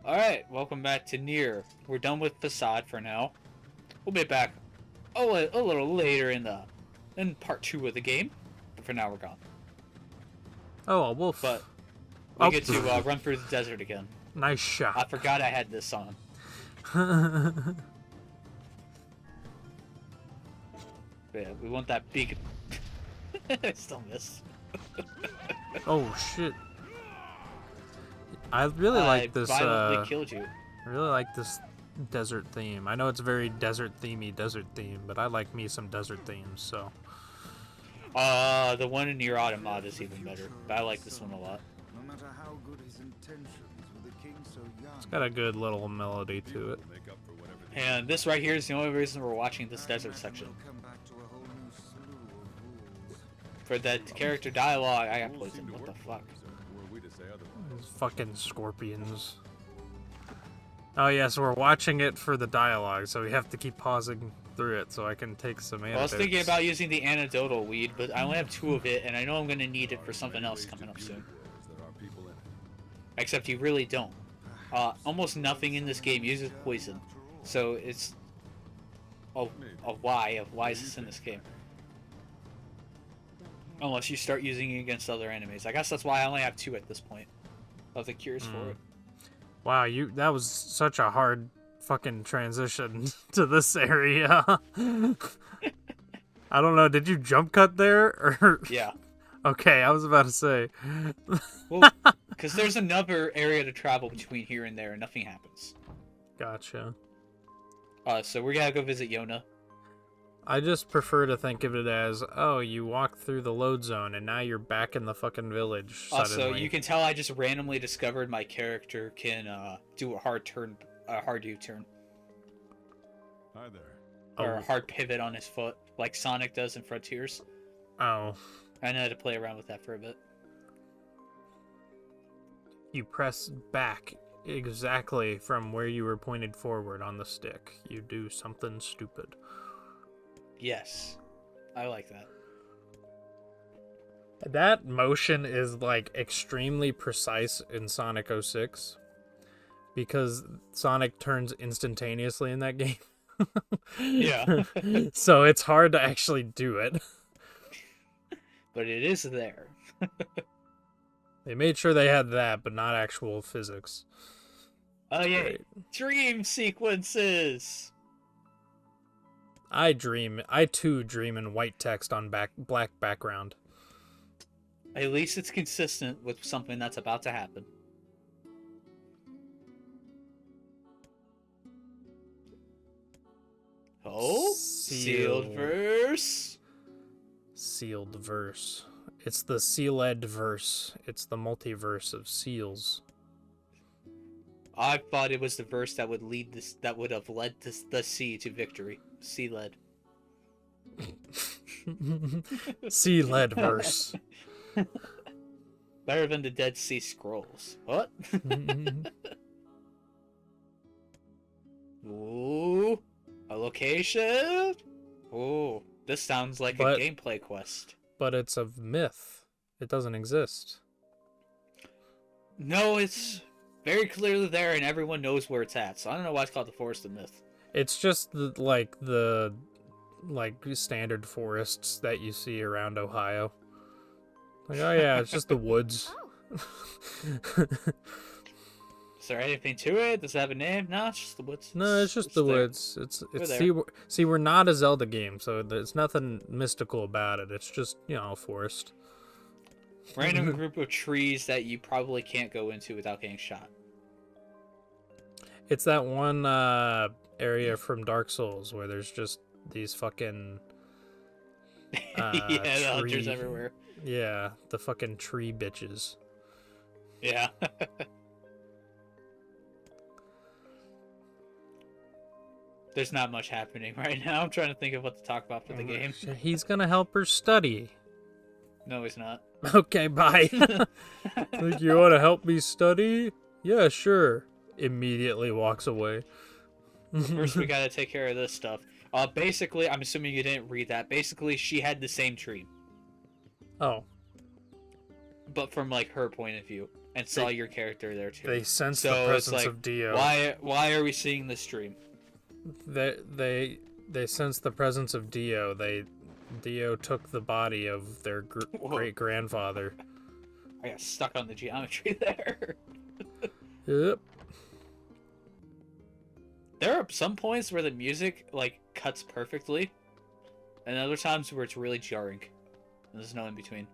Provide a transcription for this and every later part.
Alright, welcome back to Nier. We're done with Facade for now. We'll be back a little later in part 2 of the game, but for now we're gone. Oh, a wolf. But we get to run through the desert again. Nice shot. I forgot I had this on. Yeah, we want that big... I still miss. Oh, shit. I really like this, violently killed you. I really like this desert theme. I know it's very desert theme, but I like me some desert themes, so. The one in Nier Automata is even better, but I like this one a lot. No matter how good his intentions, with a king so young. It's got a good little melody to it. And this right here is the only reason we're watching this desert section. For that character dialogue, I got poisoned. What the fuck? These fucking scorpions. Oh yeah, so we're watching it for the dialogue, so we have to keep pausing through it so I can take some antidotes. Well, I was thinking about using the antidotal weed, but I only have 2 of it, and I know I'm going to need it for something else coming up soon. Except you really don't. Almost nothing in this game uses poison. So it's... why is this in this game? Unless you start using it against other enemies. I guess that's why I only have 2 at this point. Of the cures for it. Wow, that was such a hard fucking transition to this area. I don't know, did you jump cut there? Or... Yeah. Okay, I was about to say. Well, because there's another area to travel between here and there and nothing happens. Gotcha. So we gotta go visit Yona. I just prefer to think of it as, oh, you walked through the load zone and now you're back in the fucking village suddenly. Also, you can tell I just randomly discovered my character can do a hard U-turn. Hi there. Or a hard pivot on his foot, like Sonic does in Frontiers. Oh. I know how to play around with that for a bit. You press back exactly from where you were pointed forward on the stick. You do something stupid. Yes. I like that. That motion is, like, extremely precise in Sonic 06. Because Sonic turns instantaneously in that game. Yeah. So it's hard to actually do it. But it is there. They made sure they had that, but not actual physics. Oh, yeah. Great. Dream sequences! I too dream in white text on black background. At least it's consistent with something that's about to happen. Oh? Sealed verse? Sealed verse. It's the sealed verse. It's the multiverse of seals. I thought it was the verse that would have led the sea to victory. Sea led. Sealed verse. Better than the Dead Sea Scrolls. What? Ooh, a location. Ooh, this sounds like a gameplay quest. But it's a myth. It doesn't exist. No, it's very clearly there, and everyone knows where it's at. So I don't know why it's called the Forest of Myth. It's just the standard forests that you see around Ohio. Like, oh yeah, it's just the woods. Is there anything to it? Does it have a name? No, it's just the woods. No, it's just the woods. It's see, we're not a Zelda game, so there's nothing mystical about it. It's just, a forest. Random group of trees that you probably can't go into without getting shot. It's that one area from Dark Souls where there's just these fucking yeah, the hunters everywhere. Yeah, the fucking tree bitches. Yeah. There's not much happening right now. I'm trying to think of what to talk about for the game. He's gonna help her study. No, he's not. Okay, bye. Think you want to help me study? Yeah, sure. Immediately walks away. First, we gotta take care of this stuff. Basically, I'm assuming you didn't read that. Basically, she had the same tree. Oh. But from, like, her point of view. and saw your character there too. They sense the So it's presence like, of Dio. why are we seeing this dream? They sense the presence of Dio. Dio took the body of their great grandfather. I got stuck on the geometry there. Yep. There are some points where the music like cuts perfectly, and other times where it's really jarring. There's no in between.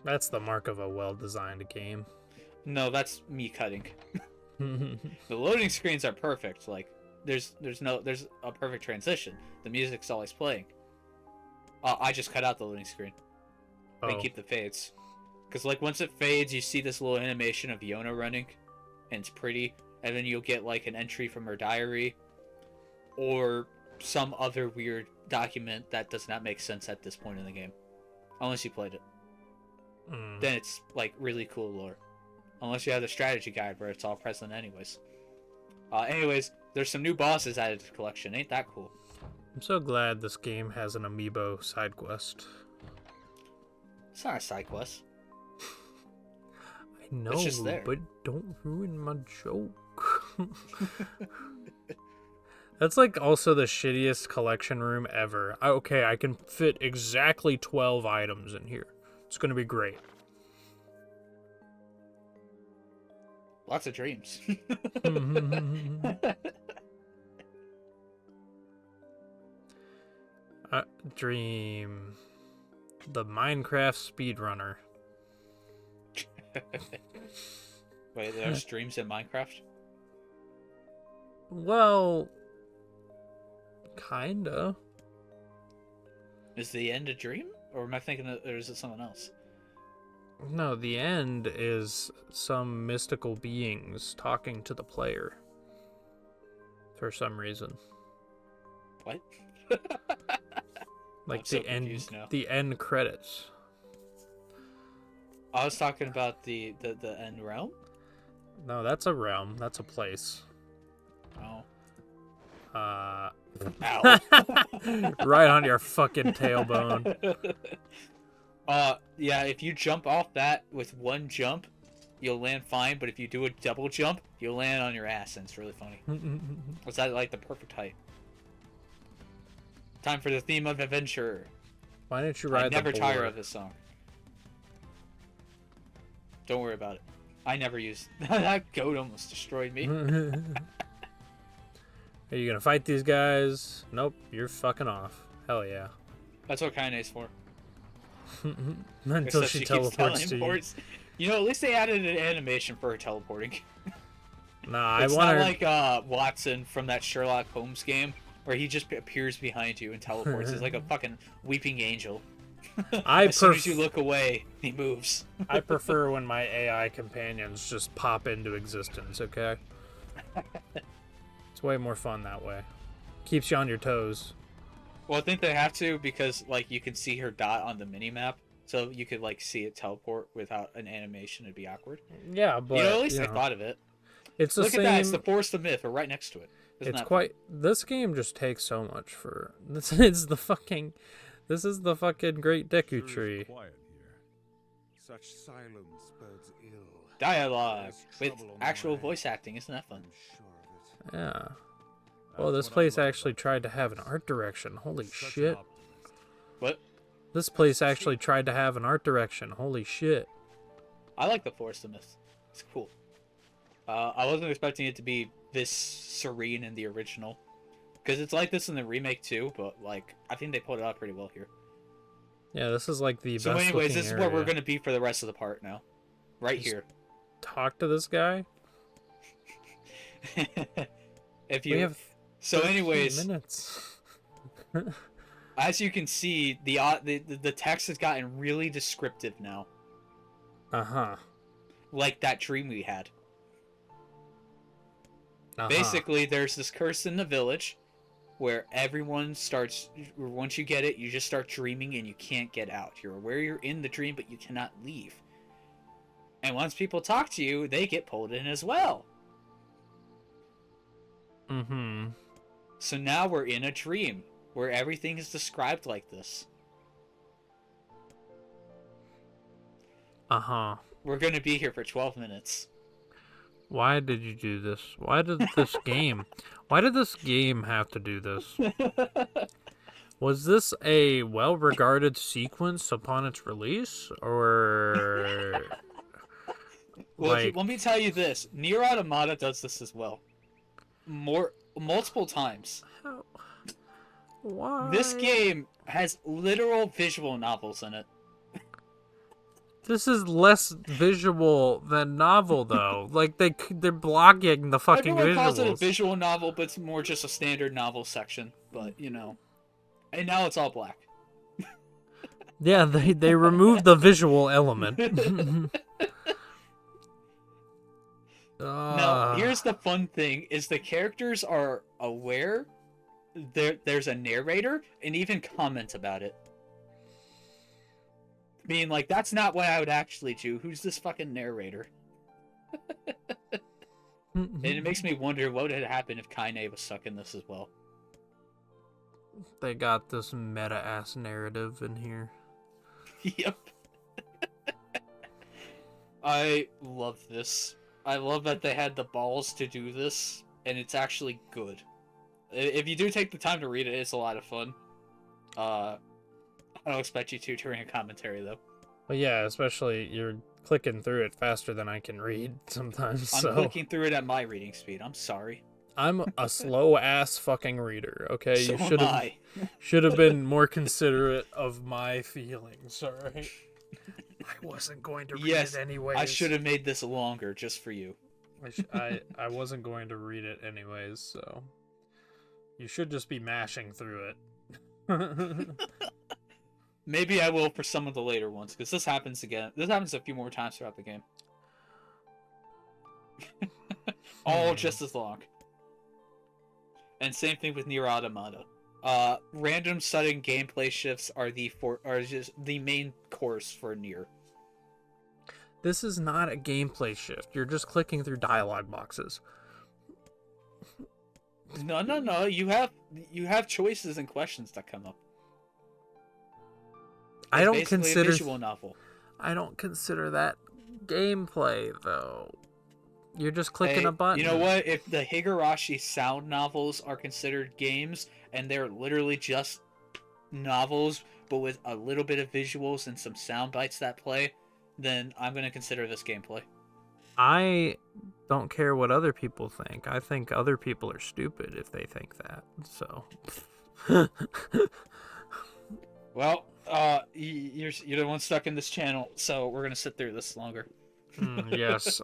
That's the mark of a well-designed game. No, that's me cutting. The loading screens are perfect. Like there's a perfect transition. The music's always playing. I just cut out the loading screen and keep the fades. Because like once it fades, you see this little animation of Yona running, and it's pretty. And then you'll get like an entry from her diary, or some other weird document that does not make sense at this point in the game, unless you played it. Then it's like really cool lore. Unless you have the strategy guide where it's all present anyways. Anyways, there's some new bosses added to the collection. Ain't that cool? I'm so glad this game has an amiibo side quest. It's not a side quest. I know, It's just there. but don't ruin my joke. That's like also the shittiest collection room ever. Okay, I can fit exactly 12 items in here. It's gonna be great. Lots of dreams. Dream. The Minecraft speedrunner. Wait, there's dreams in Minecraft? Well, kinda. Is the end a dream? Or am I thinking or is it someone else? No, the end is some mystical beings talking to the player. For some reason. What? Like I'm so confused now. the end credits. I was talking about the end realm? No, that's a realm. That's a place. Oh. Ow. Ow. Right on your fucking tailbone. Yeah, if you jump off that with one jump, you'll land fine, but if you do a double jump, you'll land on your ass, and it's really funny. Was that like the perfect height? Time for the theme of adventure. Why didn't you ride I never the tire board? of this song. Don't worry about it. I never use that goat almost destroyed me. Are you gonna fight these guys? Nope, you're fucking off. Hell yeah. That's what Kaine's for. Until Except she keeps teleports to you. teleports. You know, at least they added an animation for her teleporting. Nah, It's I want not her. like Watson from that Sherlock Holmes game where he just appears behind you and teleports. He's like a fucking weeping angel. As soon as you look away, he moves. I prefer when my AI companions just pop into existence, okay? It's way more fun that way. Keeps you on your toes. Well, I think they have to because like you can see her dot on the mini map, so you could like see it teleport without an animation. It'd be awkward. Yeah, but At least they thought of it. It's the Look same. at that! It's the Forest of Myth. We're right next to it. Isn't It's that quite. This game just takes so much for. This is the fucking. This is the fucking Great Deku Tree. Quiet here. Such silence bodes ill. dialogue with There's trouble on the actual way. voice acting? Isn't that fun? I'm sure of it. Yeah. Well, this place actually tried to have an art direction. Holy shit. What? This place actually tried to have an art direction. Holy shit. I like the Forest of Myth. It's cool. I wasn't expecting it to be this serene in the original, because it's like this in the remake too. But like, I think they pulled it out pretty well here. Yeah, this is like the So, best anyways, looking this is where we're area. gonna be for the rest of the part now, right Just here. Talk to this guy. If We you have so, 13 anyways, minutes. as you can see, the text has gotten really descriptive now, Uh-huh. like that dream we had. Uh-huh. Basically, there's this curse in the village where everyone starts, once you get it, you just start dreaming and you can't get out. You're aware you're in the dream, but you cannot leave. And once people talk to you, they get pulled in as well. Mm-hmm. So now we're in a dream where everything is described like this. Uh-huh. We're gonna be here for 12 minutes. Why did you do this? Why did this game... Why did this game have to do this? Was this a well-regarded sequence upon its release? Or... Well, like... let me tell you this. Nier Automata does this as well. Multiple times. How... Why? This game has literal visual novels in it. This is less visual than novel, though. Like, they're blocking the fucking Everyone visuals. calls it a visual novel, but it's more just a standard novel section. But, you know. And now it's all black. Yeah, they removed the visual element. Now, here's the fun thing, is the characters are aware there's a narrator and even comment about it. Being like, that's not what I would actually do. Who's this fucking narrator? And it makes me wonder what would happen if Kaine was stuck in this as well. They got this meta-ass narrative in here. Yep. I love this. I love that they had the balls to do this, and it's actually good. If you do take the time to read it, it's a lot of fun. I don't expect you to during a commentary, though. Well, yeah, especially you're clicking through it faster than I can read sometimes. I'm clicking through it at my reading speed. I'm sorry. I'm a slow-ass fucking reader, okay? So You should have been more considerate of my feelings, alright? I wasn't going to read it anyways. I should have made this longer just for you. I wasn't going to read it anyways, so... You should just be mashing through it. Maybe I will for some of the later ones, because this happens again. This happens a few more times throughout the game. All just as long. And same thing with Nier Automata. Random sudden gameplay shifts are just the main course for Nier. This is not a gameplay shift. You're just clicking through dialogue boxes. No. You have choices and questions that come up. I don't basically consider a visual novel. I don't consider that gameplay though. You're just clicking a button. You know what? If the Higurashi sound novels are considered games and they're literally just novels but with a little bit of visuals and some sound bites that play, then I'm going to consider this gameplay. I don't care what other people think. I think other people are stupid if they think that. So well, you're the one stuck in this channel, so we're going to sit through this longer. Yes.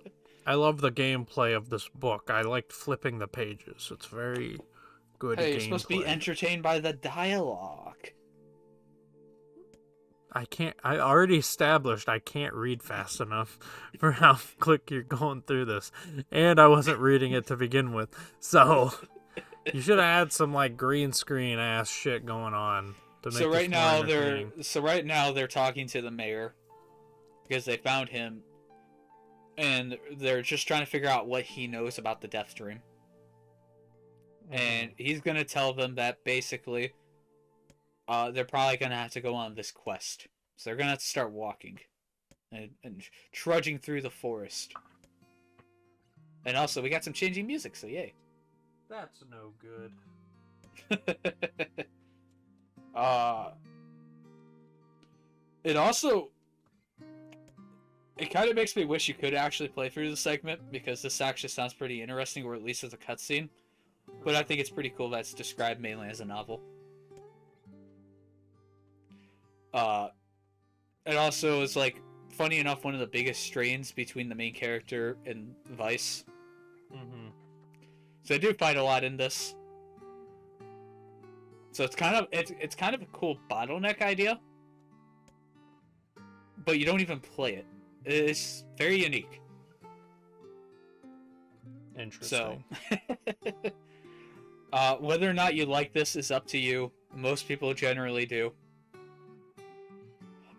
I love the gameplay of this book. I liked flipping the pages. It's very good Hey, gameplay. you're supposed to be entertained by the dialogue. I already established I can't read fast enough for how quick you're going through this. And I wasn't reading it to begin with. So, you should have had some, like, green screen ass shit going on to make So right now entertaining. they're talking to the mayor because they found him, and they're just trying to figure out what he knows about the Death Dream. And he's gonna tell them that basically, they're probably gonna have to go on this quest. So they're gonna have to start walking, and trudging through the forest. And also, we got some changing music, so yay. That's no good. It also, it kind of makes me wish you could actually play through the segment, because this actually sounds pretty interesting, or at least as a cutscene. But I think it's pretty cool that it's described mainly as a novel. It also is, like, funny enough, one of the biggest strains between the main character and Vice. Mm-hmm. So they do fight a lot in this. So it's kind of a cool bottleneck idea. But you don't even play it. It's very unique. Interesting. So, whether or not you like this is up to you. Most people generally do.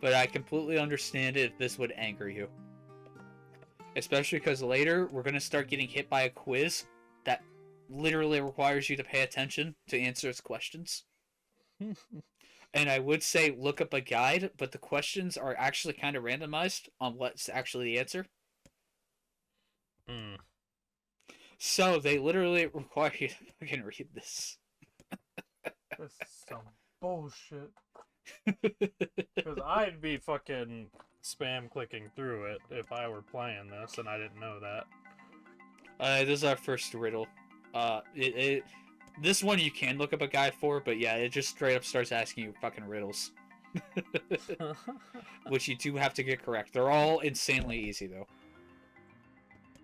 But I completely understand it if this would anger you. Especially because later, we're going to start getting hit by a quiz that literally requires you to pay attention to answer its questions. And I would say look up a guide, but the questions are actually kind of randomized on what's actually the answer. Mm. So they literally require you to fucking read this. This is some bullshit. Because I'd be fucking spam clicking through it if I were playing this and I didn't know that. This is our first riddle. This one you can look up a guide for, but yeah, it just straight up starts asking you fucking riddles. Which you do have to get correct. They're all insanely easy, though.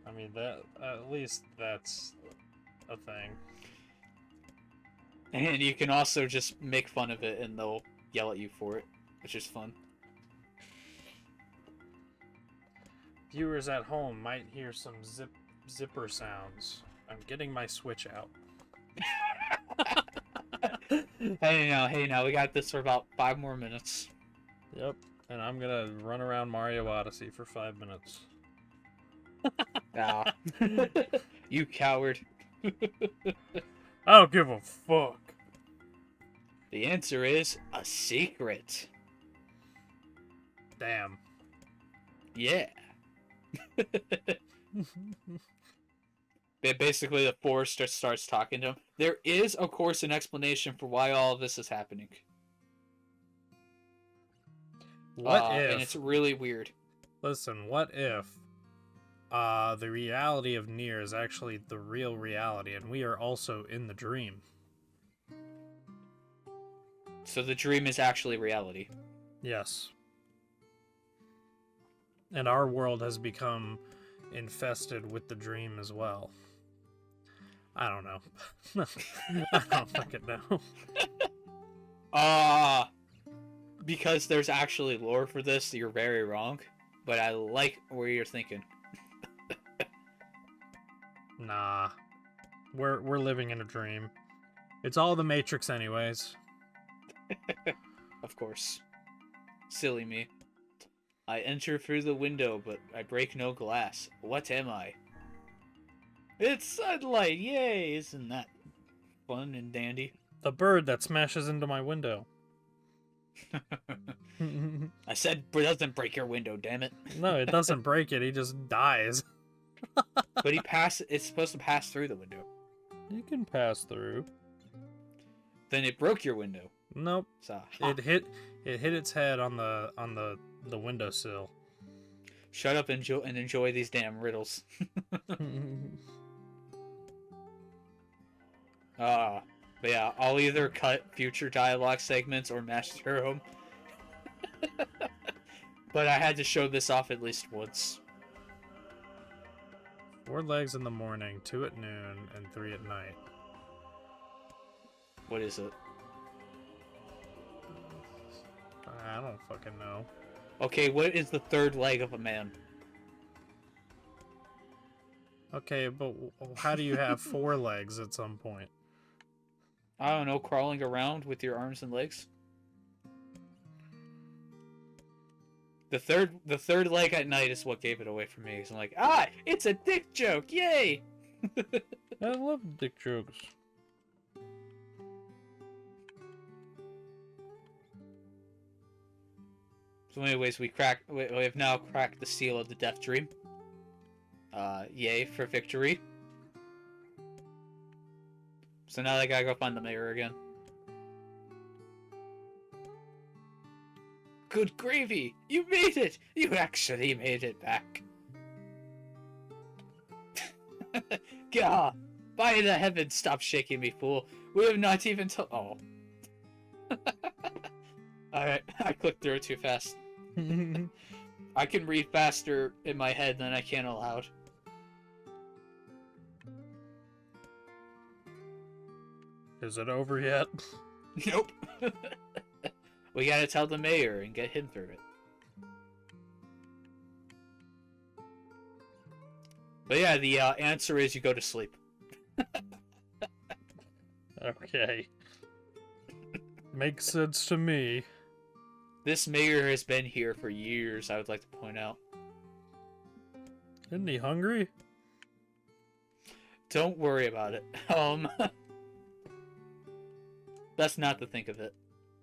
I mean, that at least that's a thing. And you can also just make fun of it and they'll yell at you for it, which is fun. Viewers at home might hear some zipper sounds. I'm getting my Switch out. Hey now, we got this for about 5 more minutes. Yep, and I'm gonna run around Mario Odyssey for 5 minutes. Ah. You coward. I don't give a fuck. The answer is a secret. Damn. Yeah. Basically, the forest just starts talking to him. There is, of course, an explanation for why all of this is happening. What if... And it's really weird. Listen, what if the reality of Nier is actually the real reality, and we are also in the dream? So the dream is actually reality. Yes. And our world has become infested with the dream as well. I don't know. I don't fucking know. Because there's actually lore for this, you're very wrong. But I like where you're thinking. Nah. We're living in a dream. It's all the Matrix anyways. Of course. Silly me. I enter through the window, but I break no glass. What am I? It's sunlight! Yay! Isn't that fun and dandy? The bird that smashes into my window. I said it doesn't break your window, damn it. No, it doesn't break it. He just dies. But it's supposed to pass through the window. You can pass through. Then it broke your window. Nope. So, It hit its head on the windowsill. Shut up and enjoy these damn riddles. But yeah, I'll either cut future dialogue segments or master them. But I had to show this off at least once. 4 legs in the morning, 2 at noon, and 3 at night. What is it? I don't fucking know. Okay, what is the third leg of a man? Okay, but how do you have 4 legs at some point? I don't know, crawling around with your arms and legs? The third leg at night is what gave it away for me. Cause I'm like, it's a dick joke, yay! I love dick jokes. So anyways, we have now cracked the seal of the death dream. Yay for victory. So now I gotta go find the mayor again. Good gravy! You made it! You actually made it back. Gah! By the heavens, stop shaking me, fool. We have not even Oh. Alright, I clicked through it too fast. I can read faster in my head than I can aloud. Is it over yet? Nope. We gotta tell the mayor and get him through it. But yeah, the answer is you go to sleep. Okay. Makes sense to me. This mayor has been here for years, I would like to point out. Isn't he hungry? Don't worry about it. That's not to think of it.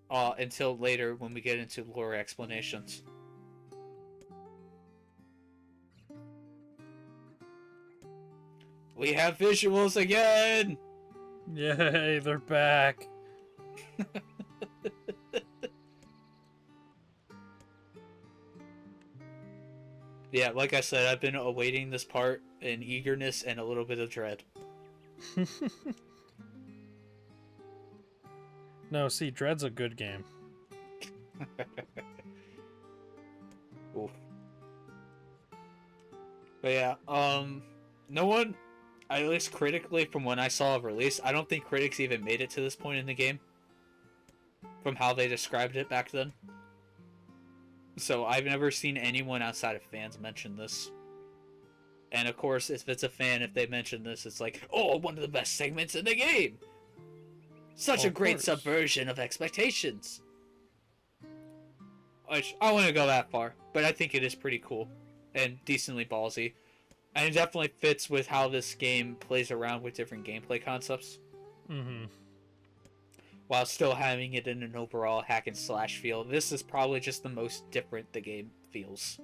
until later when we get into lore explanations. We have visuals again! Yay, they're back. Yeah, like I said, I've been awaiting this part in eagerness and a little bit of dread. No, see, Dread's a good game. Oof. But yeah, no one, at least critically from when I saw a release, I don't think critics even made it to this point in the game. From how they described it back then. So I've never seen anyone outside of fans mention this. And of course, if it's a fan, if they mention this, it's like, oh, one of the best segments in the game! Such a great subversion of expectations! Which, I wouldn't go that far, but I think it is pretty cool. And decently ballsy. And it definitely fits with how this game plays around with different gameplay concepts. Mm-hmm. While still having it in an overall hack and slash feel. This is probably just the most different the game feels.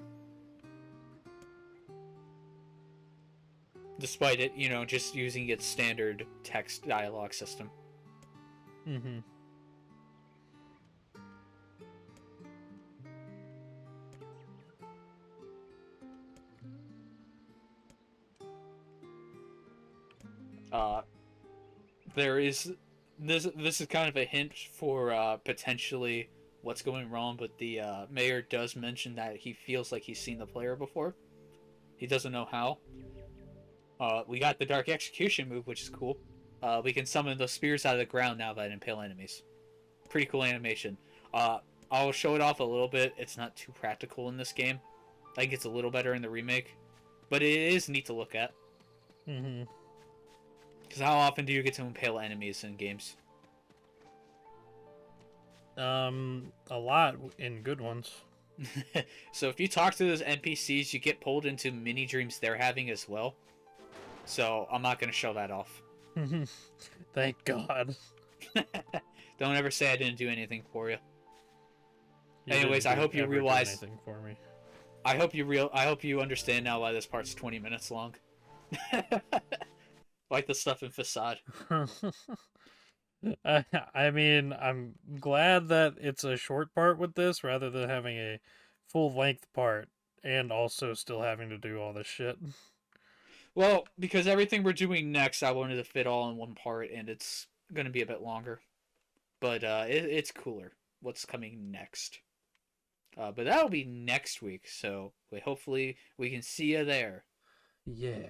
Despite it, you know, just using its standard text dialogue system. Mm-hmm. There is this is kind of a hint for potentially what's going wrong, but the mayor does mention that he feels like he's seen the player before. He doesn't know how. We got the Dark Execution move, which is cool. We can summon those spears out of the ground now that impale enemies. Pretty cool animation. I'll show it off a little bit. It's not too practical in this game. I think it's a little better in the remake. But it is neat to look at. Mm-hmm. Because how often do you get to impale enemies in games? A lot in good ones. So if you talk to those NPCs, you get pulled into mini dreams they're having as well. So I'm not going to show that off. Thank God. Don't ever say I didn't do anything for you. You Anyways, didn't I hope you ever do realize. anything for me. I hope you understand now why this part's 20 minutes long. Like the stuff in Facade. I mean, I'm glad that it's a short part with this rather than having a full-length part and also still having to do all this shit. Well, because everything we're doing next, I wanted to fit all in one part, and it's going to be a bit longer. But it's cooler. What's coming next? But that'll be next week, so hopefully we can see you there. Yeah.